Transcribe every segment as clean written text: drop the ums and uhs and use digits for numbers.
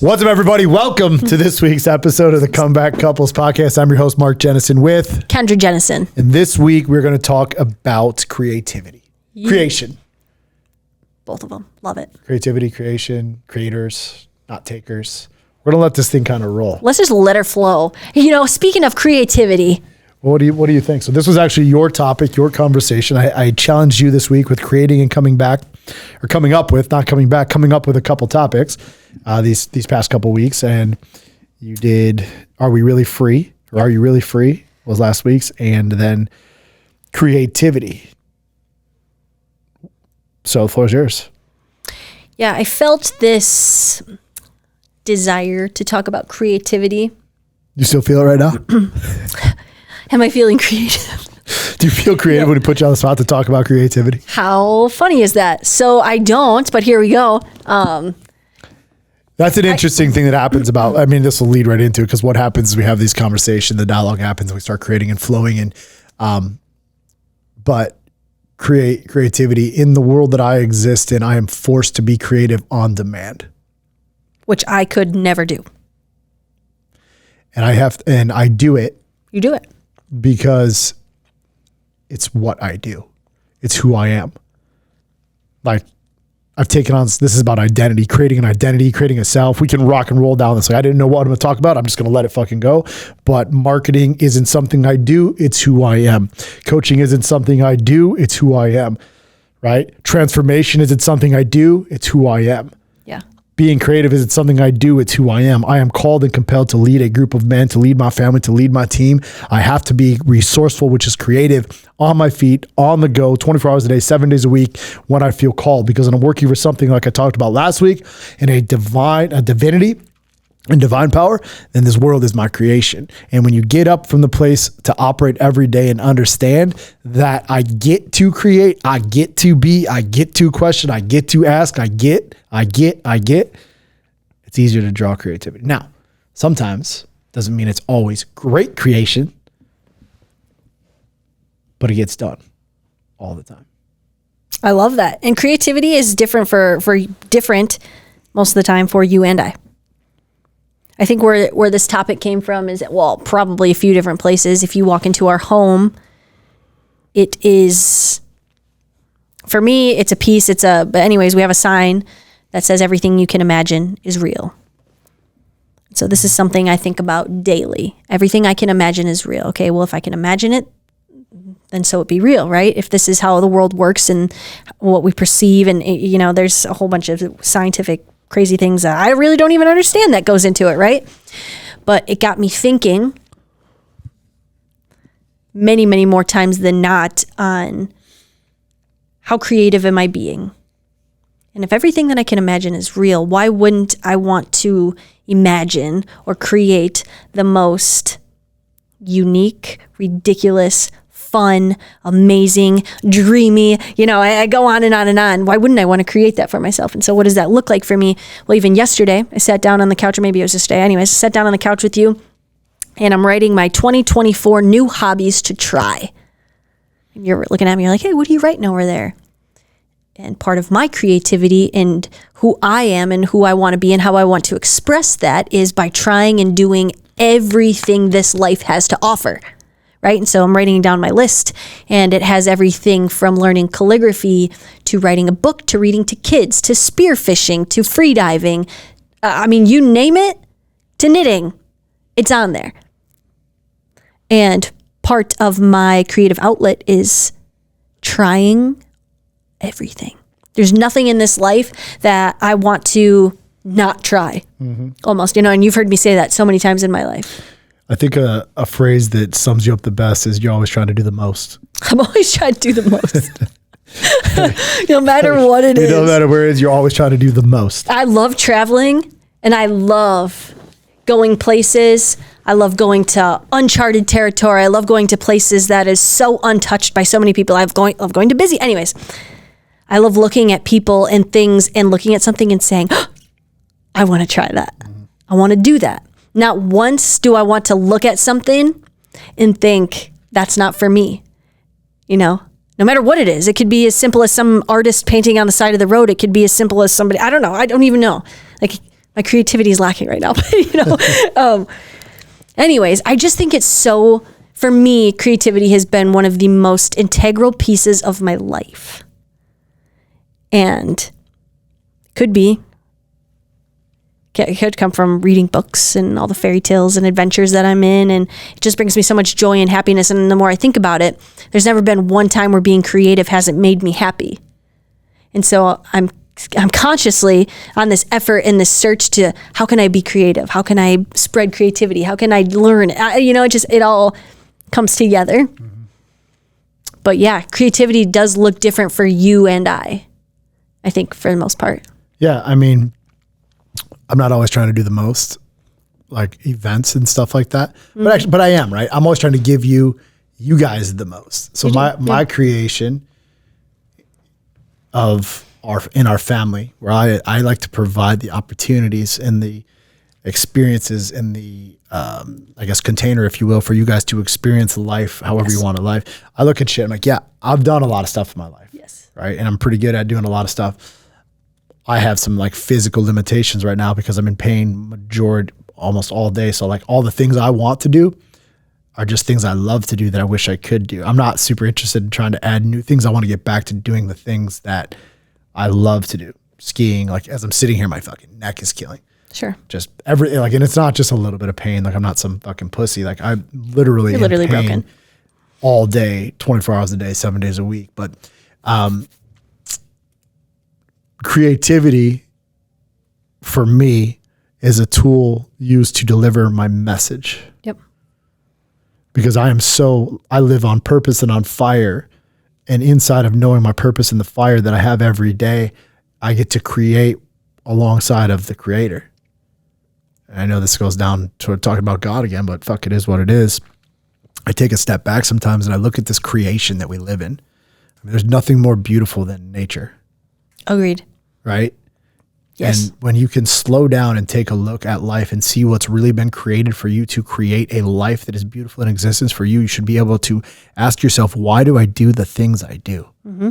What's up, everybody? Welcome to this week's episode of the Comeback Couples Podcast. I'm your host, Mark Jennison, with Kendra Jennison. And this week, we're going to talk about creativity. Creation. Both of them. Love it. Creativity, creation, creators, not takers. We're going to let this thing kind of roll. Let's just let her flow. You know, speaking of creativity. What do you think? So this was actually your topic, your conversation. I challenged you this week with creating and coming up with a couple topics these past couple weeks. And you did, Are We Really Free? Or Are You Really Free? Was last week's. And then creativity. So the floor is yours. Yeah, I felt this desire to talk about creativity. You still feel it right now? Am I feeling creative? Do you feel creative when we put you on the spot to talk about creativity? How funny is that? So I don't, but here we go. That's an interesting thing that happens this will lead right into it, because what happens is we have these conversations, the dialogue happens, and we start creating and flowing. But creativity in the world that I exist in, I am forced to be creative on demand. Which I could never do. And I do it. You do it. Because it's what I do. It's who I am. Like, I've taken on, this is about identity, creating a self. We can rock and roll down this. Like, I didn't know what I'm going to talk about. I'm just going to let it fucking go. But marketing isn't something I do. It's who I am. Coaching isn't something I do. It's who I am. Right? Transformation isn't something I do. It's who I am. Yeah. Being creative isn't something I do, it's who I am. I am called and compelled to lead a group of men, to lead my family, to lead my team. I have to be resourceful, which is creative, on my feet, on the go, 24 hours a day, 7 days a week when I feel called. Because I'm working for something like I talked about last week, in a divinity and divine power, then this world is my creation. And when you get up from the place to operate every day and understand that I get to create, I get to be, I get to question, I get to ask, I get, it's easier to draw creativity. Now, sometimes doesn't mean it's always great creation, but it gets done all the time. I love that. And creativity is different for different most of the time for you and I. I think where this topic came from is, probably a few different places. If you walk into our home, it is, for me, it's a piece. But anyways, we have a sign that says everything you can imagine is real. So this is something I think about daily. Everything I can imagine is real. Okay, well, if I can imagine it, then so it be real, right? If this is how the world works and what we perceive, and there's a whole bunch of scientific crazy things that I really don't even understand that goes into it, right? But it got me thinking many, many more times than not on how creative am I being? And if everything that I can imagine is real, why wouldn't I want to imagine or create the most unique, ridiculous, fun, amazing, dreamy, I go on and on and on. Why wouldn't I want to create that for myself? And so what does that look like for me? Well, even yesterday, I sat down on the couch, or maybe it was just today. Anyways, I sat down on the couch with you, and I'm writing my 2024 new hobbies to try. And you're looking at me, you're like, hey, what are you writing over there? And part of my creativity and who I am and who I want to be and how I want to express that is by trying and doing everything this life has to offer. Right? And so I'm writing down my list, and it has everything from learning calligraphy to writing a book to reading to kids to spearfishing to freediving. You name it, to knitting. It's on there. And part of my creative outlet is trying everything. There's nothing in this life that I want to not try. Mm-hmm. Almost, and you've heard me say that so many times in my life. I think a phrase that sums you up the best is, you're always trying to do the most. I'm always trying to do the most. No matter what it is. No matter where it is, you're always trying to do the most. I love traveling, and I love going places. I love going to uncharted territory. I love going to places that is so untouched by so many people. I love going to busy. Anyways, I love looking at people and things and looking at something and saying, I want to try that. I want to do that. Not once do I want to look at something and think, that's not for me. No matter what it is. It could be as simple as some artist painting on the side of the road. It could be as simple as somebody, I don't know. I don't even know. Like, My creativity is lacking right now. Anyways, I just think it's so, for me, creativity has been one of the most integral pieces of my life. And it could come from reading books and all the fairy tales and adventures that I'm in. And it just brings me so much joy and happiness. And the more I think about it, there's never been one time where being creative hasn't made me happy. And so I'm consciously on this effort and this search to, how can I be creative? How can I spread creativity? How can I learn? It all comes together. Mm-hmm. But yeah, creativity does look different for you and I think for the most part. Yeah. I mean, I'm not always trying to do the most, like events and stuff like that, but I am, right? I'm always trying to give you guys the most. So my creation of in our family, where I like to provide the opportunities and the experiences and the, I guess, container, if you will, for you guys to experience life however you want to life. I look at shit, I'm like, yeah, I've done a lot of stuff in my life. Yes. Right. And I'm pretty good at doing a lot of stuff. I have some like physical limitations right now because I'm in pain almost all day. So like all the things I want to do are just things I love to do that I wish I could do. I'm not super interested in trying to add new things. I want to get back to doing the things that I love to do. Skiing, like as I'm sitting here, my fucking neck is killing. Sure. Just everything, like, and it's not just a little bit of pain. Like I'm not some fucking pussy. Like I'm literally You're literally broken all day, 24 hours a day, 7 days a week. But creativity for me is a tool used to deliver my message. Yep. Because I live on purpose and on fire. And inside of knowing my purpose and the fire that I have every day, I get to create alongside of the creator. And I know this goes down to talking about God again, but fuck, it is what it is. I take a step back sometimes and I look at this creation that we live in. I mean, there's nothing more beautiful than nature. Agreed. Right? Yes. And when you can slow down and take a look at life and see what's really been created for you to create a life that is beautiful in existence for you, you should be able to ask yourself, why do I do the things I do? Mm-hmm.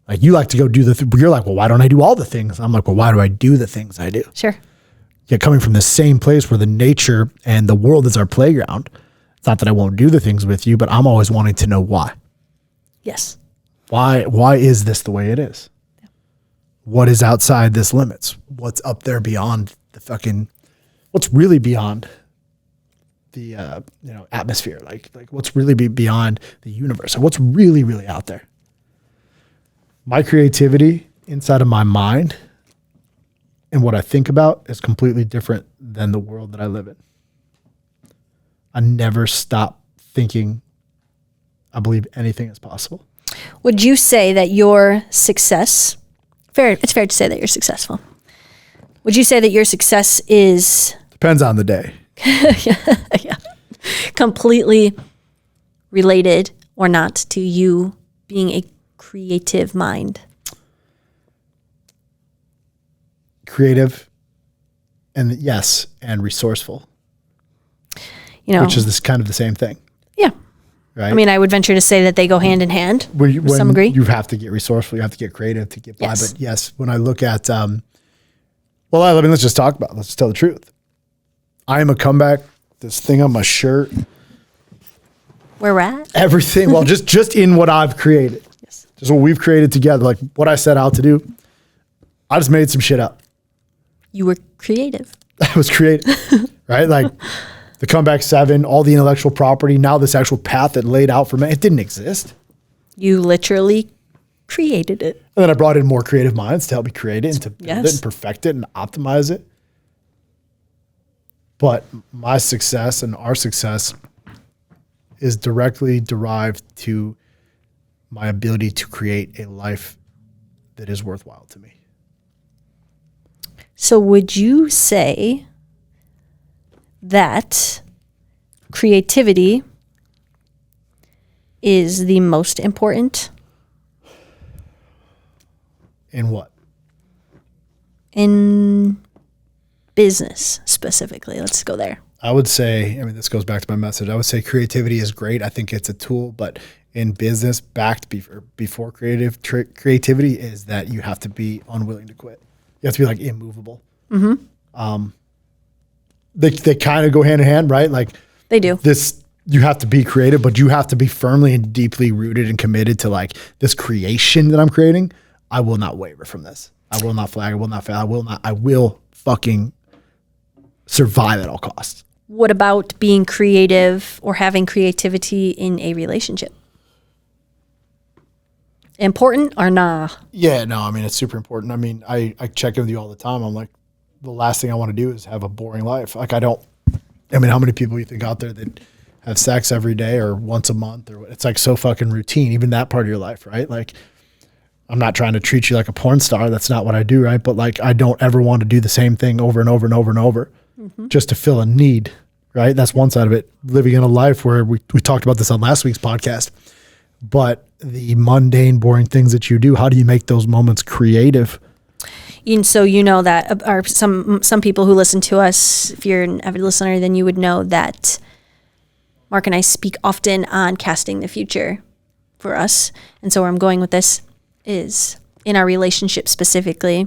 Like you like to go do you're like, well, why don't I do all the things? I'm like, well, why do I do the things I do? Sure. Yet coming from the same place where the nature and the world is our playground, it's not that I won't do the things with you, but I'm always wanting to know why. Yes. Why is this the way it is? What is outside this limits? What's up there beyond what's really beyond the, atmosphere? Like what's really beyond the universe? Like what's really, really out there? My creativity inside of my mind and what I think about is completely different than the world that I live in. I never stop thinking. I believe anything is possible. Would you say that your success, it's fair to say that you're successful. Would you say that your success is... Depends on the day. yeah. Completely related or not to you being a creative mind? Creative and yes, and resourceful. Which is this kind of the same thing. Yeah. Right. I mean, I would venture to say that they go hand in hand. When some agree. You have to get resourceful. You have to get creative to get by. Yes. But yes, when I look at, let's just talk about it. Let's just tell the truth. I am a comeback. This thing on my shirt. Where we're at? Everything. Well, just in what I've created. Yes. Just what we've created together. Like what I set out to do. I just made some shit up. You were creative. I was creative. Right? Like the comeback 7, all the intellectual property, now this actual path that laid out for me, it didn't exist. You literally created it. And then I brought in more creative minds to help me create it and to build it and perfect it and optimize it. But my success and our success is directly derived to my ability to create a life that is worthwhile to me. So would you say that creativity is the most important? In what? In business specifically. Let's go there. I would say, this goes back to my message. I would say creativity is great. I think it's a tool, but in business, backed before creativity is that you have to be unwilling to quit. You have to be like immovable. Mm-hmm. They kind of go hand in hand, right? Like They do. You have to be creative, but you have to be firmly and deeply rooted and committed to like this creation that I'm creating. I will not waver from this. I will not flag. I will not fail. I will fucking survive at all costs. What about being creative or having creativity in a relationship? Important or nah? Yeah, no, I mean, it's super important. I mean, I check in with you all the time. I'm like, the last thing I want to do is have a boring life. Like how many people you think out there that have sex every day or once a month or it's like so fucking routine, even that part of your life, right? Like I'm not trying to treat you like a porn star. That's not what I do, right? But like I don't ever want to do the same thing over and over and over and over just to fill a need, right? That's one side of it. Living in a life where we talked about this on last week's podcast, but the mundane, boring things that you do, how do you make those moments creative? And so you know that are some people who listen to us, if you're an avid listener, then you would know that Mark and I speak often on casting the future for us. And so where I'm going with this is in our relationship specifically,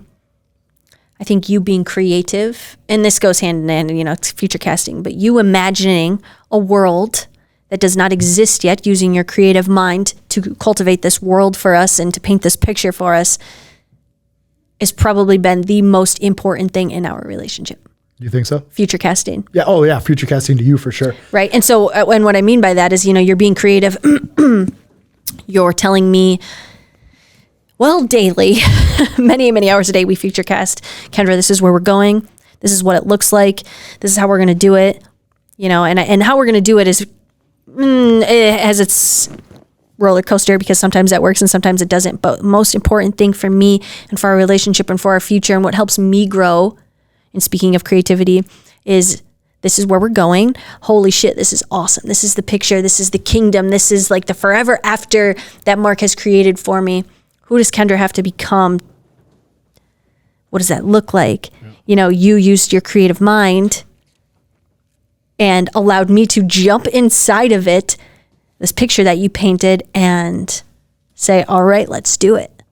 I think you being creative, and this goes hand in hand, it's future casting, but you imagining a world that does not exist yet, using your creative mind to cultivate this world for us and to paint this picture for us, has probably been the most important thing in our relationship. You think so? Future casting. Yeah. Oh yeah. Future casting to you for sure. Right. And so, and what I mean by that is, you're being creative. You're telling me, well, daily, many, many hours a day, we future cast. Kendra, this is where we're going. This is what it looks like. This is how we're going to do it. And how we're going to do it is, it has its roller coaster because sometimes that works and sometimes it doesn't. But most important thing for me and for our relationship and for our future and what helps me grow, and speaking of creativity, is this is where we're going. Holy shit, this is awesome. This is the picture. This is the kingdom. This is like the forever after that Mark has created for me. Who does Kendra have to become? What does that look like? Yeah. You used your creative mind and allowed me to jump inside of it, this picture that you painted, and say, all right, let's do it.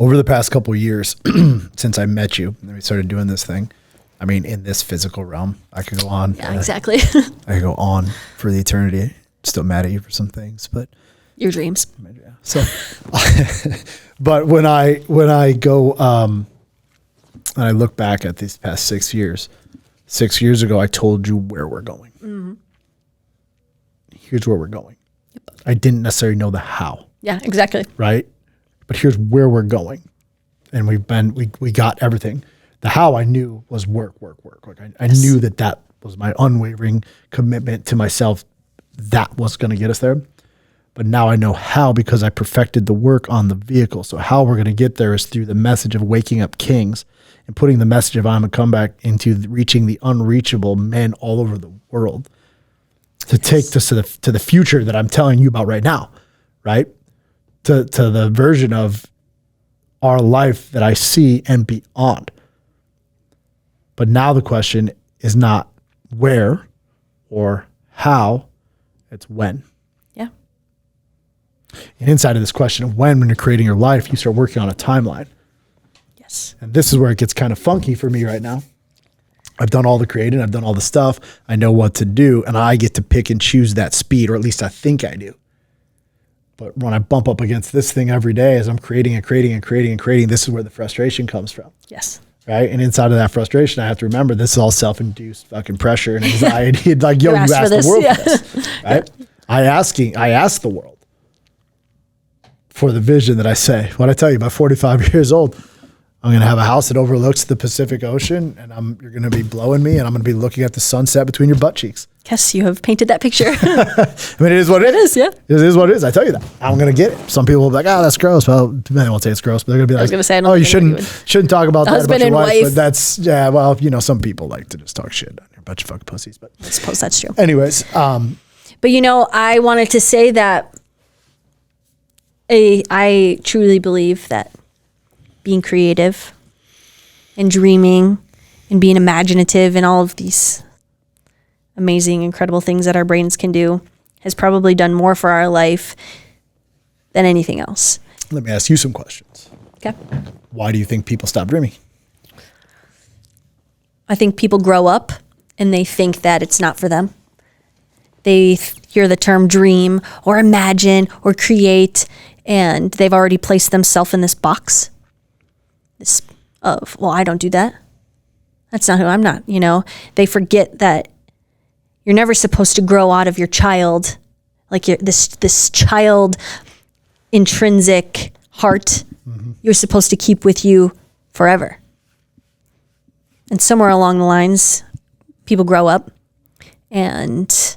Over the past couple of years, since I met you and we started doing this thing, I mean, in this physical realm, I could go on. Yeah, exactly. I could go on for the eternity. Still mad at you for some things, but your dreams. Yeah. So, but when I go, and I look back at these past 6 years, 6 years ago, I told you where we're going. Mm-hmm. Here's where we're going. Yep. I didn't necessarily know the how. Yeah, exactly. Right. But here's where we're going. And we got everything. The how I knew was work. Like I knew that was my unwavering commitment to myself. That was going to get us there. But now I know how because I perfected the work on the vehicle. So how we're going to get there is through the message of waking up kings and putting the message of I'm a comeback into reaching the unreachable men all over the world to take this to the future that I'm telling you about right now, right? To the version of our life that I see and beyond. But now the question is not where or how, it's when. Yeah. And inside of this question of when you're creating your life, you start working on a timeline. Yes. And this is where it gets kind of funky for me right now. I've done all the creating, I've done all the stuff, I know what to do, and I get to pick and choose that speed, or at least I think I do. But when I bump up against this thing every day as I'm creating, this is where the frustration comes from. Yes. Right. And inside of that frustration, I have to remember this is all self-induced fucking pressure and anxiety. Like, yo, you asked the world for this. Right. I ask the world for the vision that I say. What I tell you, by 45 years old, I'm going to have a house that overlooks the Pacific Ocean, and you're going to be blowing me, and I'm going to be looking at the sunset between your butt cheeks. Yes, you have painted that picture. I mean, it is what it is. Yeah. It is what it is. I tell you that. I'm going to get it. Some people will be like, oh, that's gross. Well, they won't say it's gross, but they're going to be like, I was going to say, oh, you shouldn't talk about that about your wife. But that's, yeah, well, some people like to just talk shit on your bunch of fucking pussies. But I suppose that's true. Anyways. But, I wanted to say that I truly believe that being creative and dreaming and being imaginative and all of these amazing, incredible things that our brains can do has probably done more for our life than anything else. Let me ask you some questions. Okay. Why do you think people stop dreaming? I think people grow up and they think that it's not for them. They hear the term dream or imagine or create, and they've already placed themselves in this box. Well, I don't do that. That's not who I'm not, They forget that you're never supposed to grow out of your child, like this child intrinsic heart. Mm-hmm. You're supposed to keep with you forever. And somewhere along the lines, people grow up and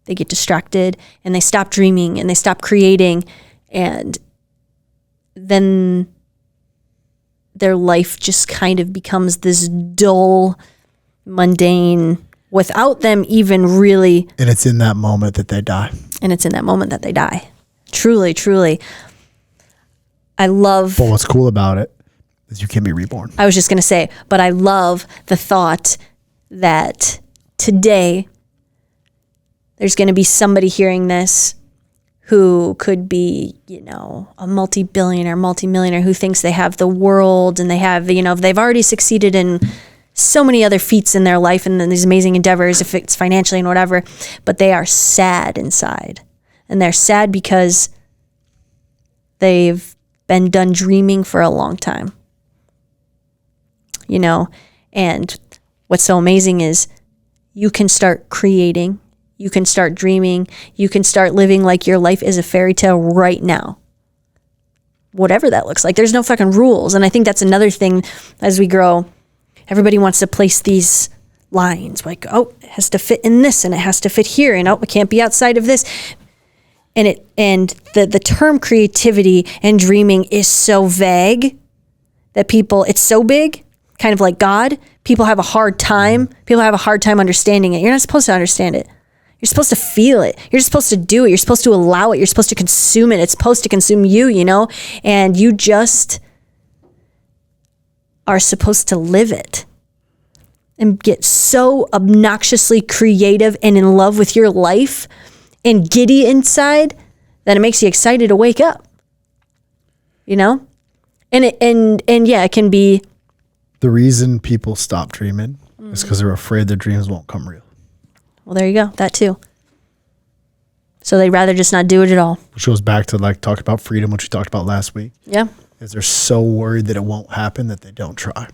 they get distracted and they stop dreaming and they stop creating, and then their life just kind of becomes this dull, mundane, without them even really. And it's in that moment that they die. Truly, truly. But what's cool about it is you can be reborn. I was just going to say, but I love the thought that today there's going to be somebody hearing this who could be, a multi-billionaire, multi-millionaire who thinks they have the world and they have, they've already succeeded in so many other feats in their life and these amazing endeavors, if it's financially and whatever, but they are sad inside. And they're sad because they've been done dreaming for a long time. And what's so amazing is you can start creating, you can start dreaming, you can start living like your life is a fairy tale right now. Whatever that looks like. There's no fucking rules. And I think that's another thing as we grow. Everybody wants to place these lines like, it has to fit in this and it has to fit here, and it can't be outside of this. And the term creativity and dreaming is so vague that it's so big, kind of like God. People have a hard time understanding it. You're not supposed to understand it. You're supposed to feel it. You're just supposed to do it. You're supposed to allow it. You're supposed to consume it. It's supposed to consume you, and you just are supposed to live it and get so obnoxiously creative and in love with your life and giddy inside that it makes you excited to wake up, and it can be. The reason people stop dreaming is because they're afraid their dreams won't come real. Well, there you go. That too. So they'd rather just not do it at all. Which goes back to talk about freedom, which we talked about last week. Yeah. Is they're so worried that it won't happen that they don't try.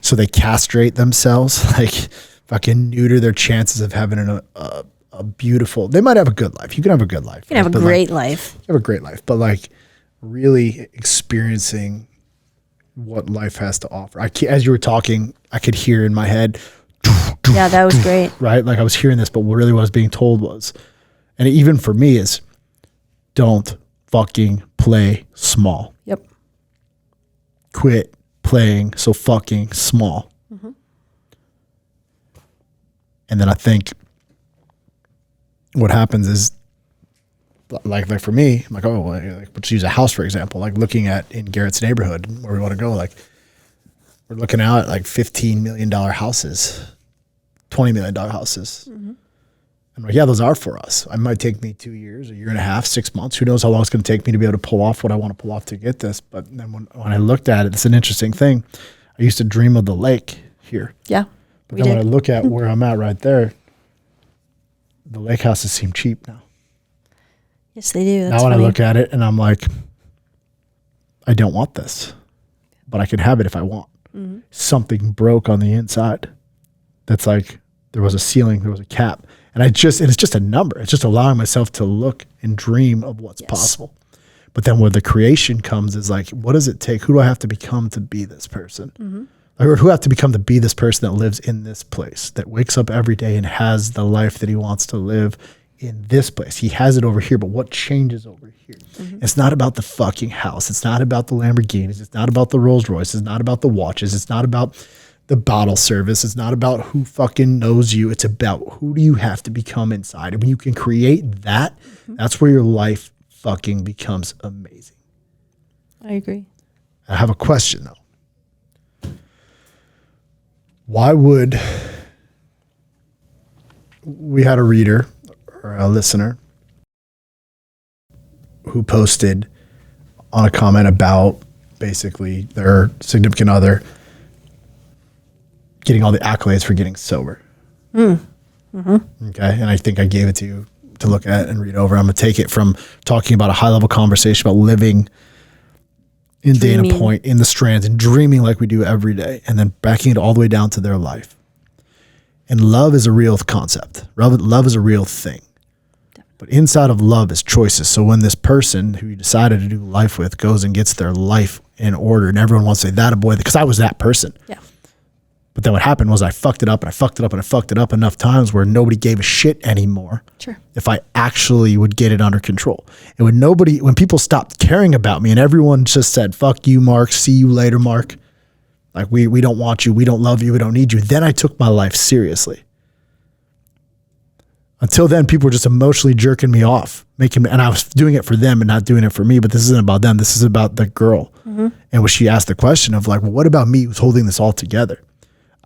So they castrate themselves, fucking neuter their chances of having a beautiful. They might have a good life. You can have a good life. You can have a great life. You have a great life, but really experiencing what life has to offer. As you were talking, I could hear in my head. Yeah, that was great. Right? I was hearing this, but what I was being told was, and even for me is, don't fucking play small. Yep. Quit playing so fucking small. Mm-hmm. And then I think what happens is, like for me, I'm let's use a house, for example, looking at in Garrett's neighborhood where we want to go, we're looking out at $15 million houses, $20 million houses. Mm-hmm. And those are for us. It might take me 2 years, a year and a half, 6 months. Who knows how long it's going to take me to be able to pull off what I want to pull off to get this. But then when I looked at it, it's an interesting thing. I used to dream of the lake here. Yeah. But then when I look at where I'm at right there, the lake houses seem cheap now. Yes, they do. That's now when funny. I look at it and I'm like, I don't want this, but I can have it if I want. Mm-hmm. Something broke on the inside. That's there was a ceiling, there was a cap. And it's just a number. It's just allowing myself to look and dream of what's possible. But then where the creation comes is what does it take? Who do I have to become to be this person? Mm-hmm. Or who I have to become to be this person that lives in this place, that wakes up every day and has the life that he wants to live in this place. He has it over here, but what changes over here? Mm-hmm. It's not about the fucking house. It's not about the Lamborghinis. It's not about the Rolls Royces. It's not about the watches. It's not about the bottle service. It's not about who fucking knows you. It's about who do you have to become inside. And when you can create that, that's where your life fucking becomes amazing. I agree. I have a question though. Why would we had a reader or a listener who posted on a comment about basically their significant other getting all the accolades for getting sober. Okay. And I think I gave it to you to look at and read over. I'm going to take it from talking about a high level conversation about living in Dana Point, in the Strands, and dreaming like we do every day, and then backing it all the way down to their life. And love is a real concept. Love is a real thing. But inside of love is choices. So when this person who you decided to do life with goes and gets their life in order, and everyone wants to say, that a boy, because I was that person. Yeah. But then what happened was I fucked it up and I fucked it up and I fucked it up enough times where nobody gave a shit anymore. Sure. If I actually would get it under control. And when people stopped caring about me and everyone just said, fuck you, Mark, see you later, Mark. Like we don't want you, we don't love you, we don't need you. Then I took my life seriously. Until then, people were just emotionally jerking me off, and I was doing it for them and not doing it for me. But this isn't about them. This is about the girl. And when she asked the question of like, well, what about me who's holding this all together?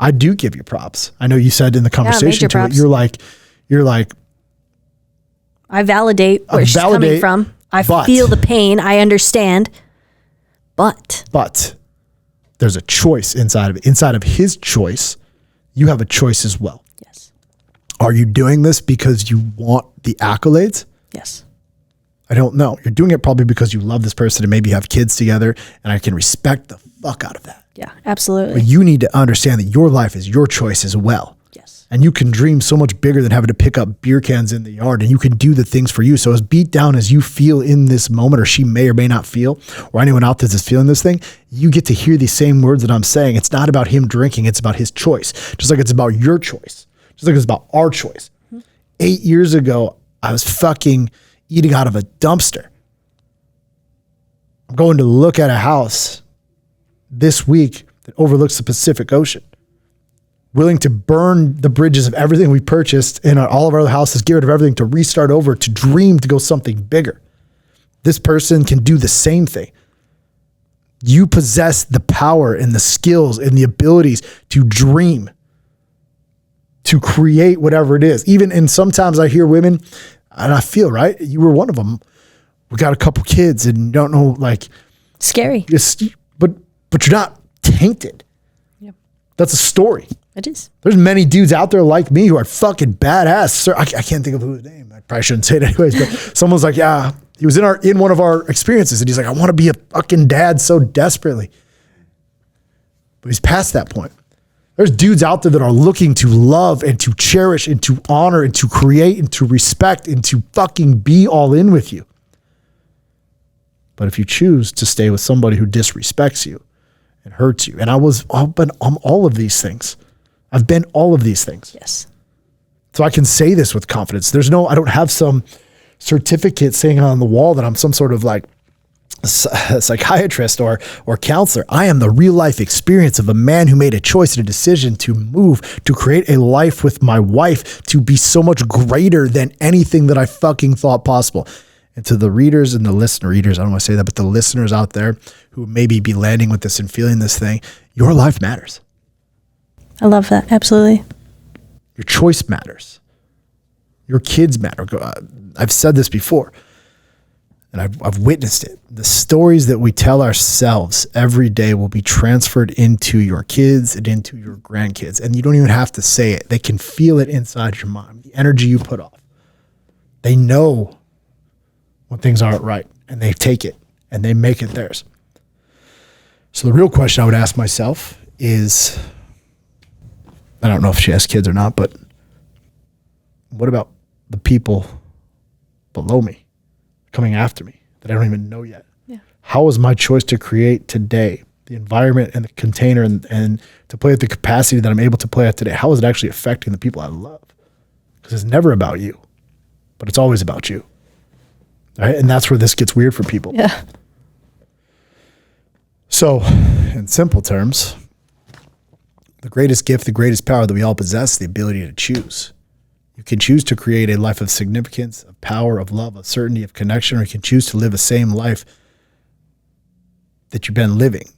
I do give you props. I know you said in the conversation to it, you're like, I validate where she's coming from. I feel the pain. I understand. But there's a choice inside of it. Inside of his choice, you have a choice as well. Yes. Are you doing this because you want the accolades? Yes. I don't know. You're doing it probably because you love this person and maybe you have kids together, and I can respect the fuck out of that. Yeah, absolutely. But you need to understand that your life is your choice as well. Yes. And you can dream so much bigger than having to pick up beer cans in the yard, and you can do the things for you. So as beat down as you feel in this moment, or she may or may not feel, or anyone out there that's feeling this thing, you get to hear these same words that I'm saying. It's not about him drinking. It's about his choice. Just like it's about your choice. Just like it's about our choice. 8 years ago, I was fucking eating out of a dumpster. I'm going to look at a house this week that overlooks the Pacific Ocean. Willing to burn the bridges of everything we purchased in all of our other houses, get rid of everything to restart over, to dream to go something bigger. This person can do the same thing. You possess the power and the skills and the abilities to dream, to create whatever it is. And sometimes I hear women, and I feel, right? You were one of them. We got a couple kids and you don't know, like. Scary. But you're not tainted. Yep. That's a story. It is. There's many dudes out there like me who are fucking badass. Sir, I can't think of whose name. I probably shouldn't say it anyways, but someone's like, yeah, he was in one of our experiences and he's like, I want to be a fucking dad so desperately. But he's past that point. There's dudes out there that are looking to love and to cherish and to honor and to create and to respect and to fucking be all in with you. But if you choose to stay with somebody who disrespects you and hurts you, and I'm all of these things. I've been all of these things. Yes. So I can say this with confidence. I don't have some certificate saying on the wall that I'm some sort of like psychiatrist or counselor. I am the real life experience of a man who made a choice and a decision to move, to create a life with my wife, to be so much greater than anything that I fucking thought possible. And to the readers and the readers, I don't want to say that, but the listeners out there who maybe be landing with this and feeling this thing, your life matters. I love that. Absolutely. Your choice matters. Your kids matter. I've said this before, and I've witnessed it. The stories that we tell ourselves every day will be transferred into your kids and into your grandkids. And you don't even have to say it. They can feel it inside your mind, the energy you put off. They know when things aren't right, and they take it and they make it theirs. So the real question I would ask myself is, I don't know if she has kids or not, but what about the people below me coming after me that I don't even know yet? Yeah. How is my choice to create today, the environment and the container and to play at the capacity that I'm able to play at today? How is it actually affecting the people I love? Because it's never about you, but it's always about you. Right? And that's where this gets weird for people. Yeah. So, in simple terms, the greatest gift, the greatest power that we all possess is the ability to choose. You can choose to create a life of significance, of power, of love, of certainty, of connection, or you can choose to live the same life that you've been living.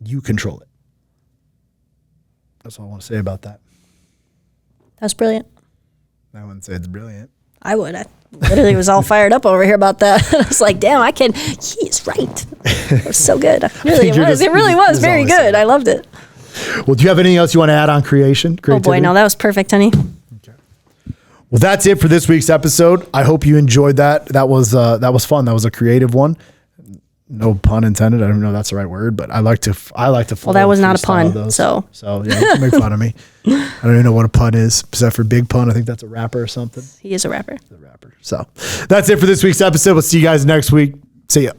You control it. That's all I want to say about that. That's brilliant. I wouldn't say it's brilliant. I would. I literally was all fired up over here about that. I was like, damn, he is right. It was so good. It really was very good. I loved it. Well, do you have anything else you want to add on creation? Oh boy, no, that was perfect, honey. Well, that's it for this week's episode. I hope you enjoyed that. That was fun. That was a creative one. No pun intended. I don't know if that's the right word, but I like to. Well, that was not a pun. Those. So yeah, you can make fun of me. I don't even know what a pun is, except for Big Pun. I think that's a rapper or something. He is a rapper. The rapper. So that's it for this week's episode. We'll see you guys next week. See ya.